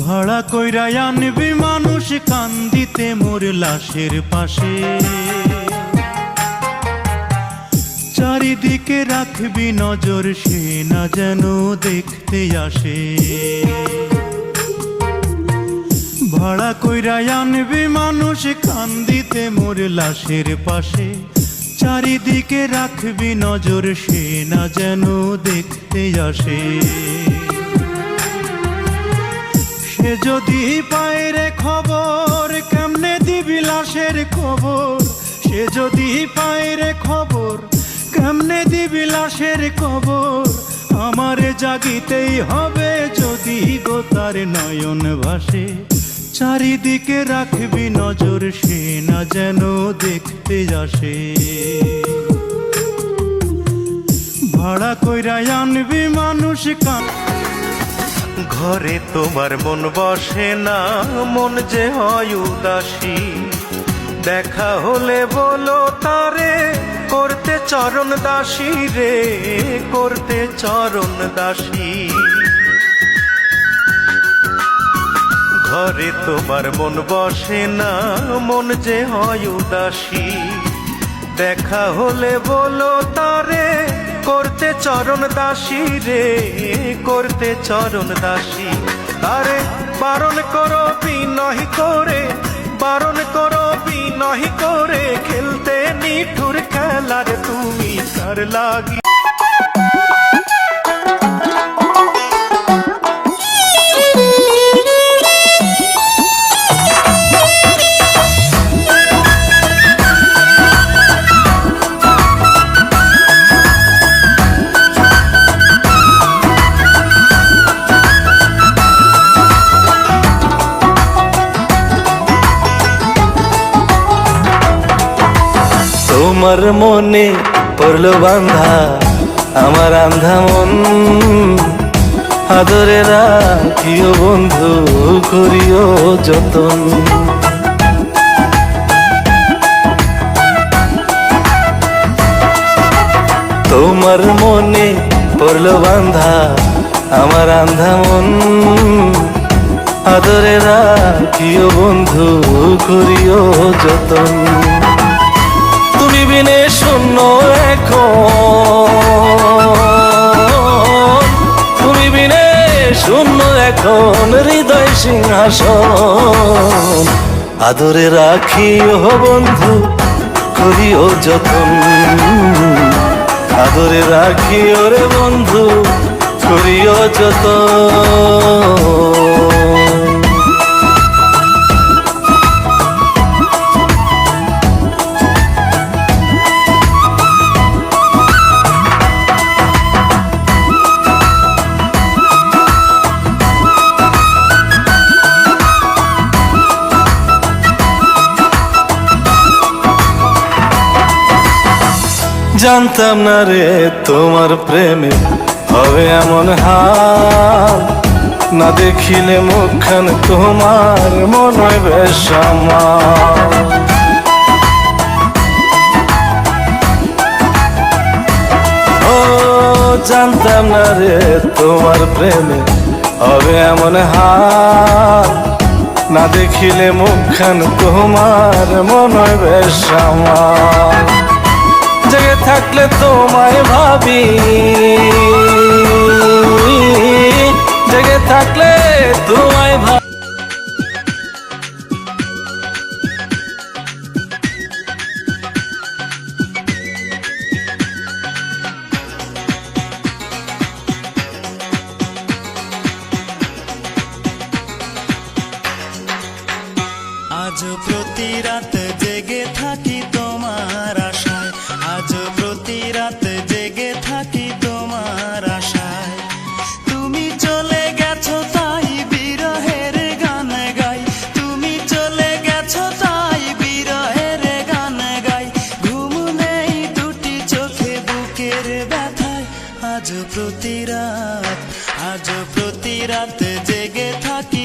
ভাড়া কইরা আনবি মানুষ কান্দিতে মোর লাশের পাশে, চারিদিকে রাখবি নজর সে না যেন দেখতে আসে। ভাড়া কইরা আনবি মানুষ কান্দিতে মোর লাশের পাশে, চারিদিকে রাখবি নজর সে না যেন দেখতে আসে। সে যদি পায় রে খবর কেমনে দিবি লাশের খবর, সে যদি পায় রে খবর কেমনে দিবি লাশের খবর। আমারে জাগিতেই হবে যদি গো তার নয়ন ভাসে, চারিদিকে রাখবি নজর সে না যেন দেখতে আসে। ভাড়া কইরা আনবি মানুষ ঘরে তোমার মন বসে না, মন যে হয় উদাসী। দেখা হলে বলো তারে করতে চরণ দাসী রে, করতে চরণ দাসী। ঘরে তোমার মন বসে না, মন যে হয় উদাসী। দেখা হলে বলো তারে করতে চরণ দাসী রে, করতে চরণ দাসী। তারে বারণ করো বিনয় করে, বারণ করো বিনয় করে, খেলতে নিঠুর খেলার তুমি কার লাগি। তোমার মনে পড়লো বান্ধা আমার আন্ধা মন, আদরে রাখিও বন্ধু করিও যতন। তোমার মনে পড়লো বান্ধা আমার আন্ধা মন, আদরে রাখিও বন্ধু করিও যতন। তুমি বিনে শূন্য এখন, তুমি বিনে শূন্য এখন হৃদয় সিংহাসন। আদরে রাখিও বন্ধু করিও যতন, আদরে রাখিও রে বন্ধু করিও যতন। জানতাম না রে তোমার প্রেমে হবে এমন হাল, না দেখিলে মুখখান তোমার মন হয় বেসামাল। ও জানতাম না রে তোমার প্রেমে হবে এমন হাল, না দেখিলে মুখখান তোমার মন হয় বেসামাল। জেগে থাকলে তোমায় ভাবি, জেগে থাকলে তোমায় ভাবি। আজ প্রতি রাত জেগে থাকি তোমার আশায়, আজ প্রতি রাত জেগে থাকি তোমার আশায়। তুমি চলে গেছো তাই বিরহের গান গাই, তুমি চলে গেছো তাই বিরহের গান গাই। ঘুম নেই দুটি চোখে বুকের ব্যথায়, আজ প্রতি রাত, আজ প্রতি রাত জেগে থাকি।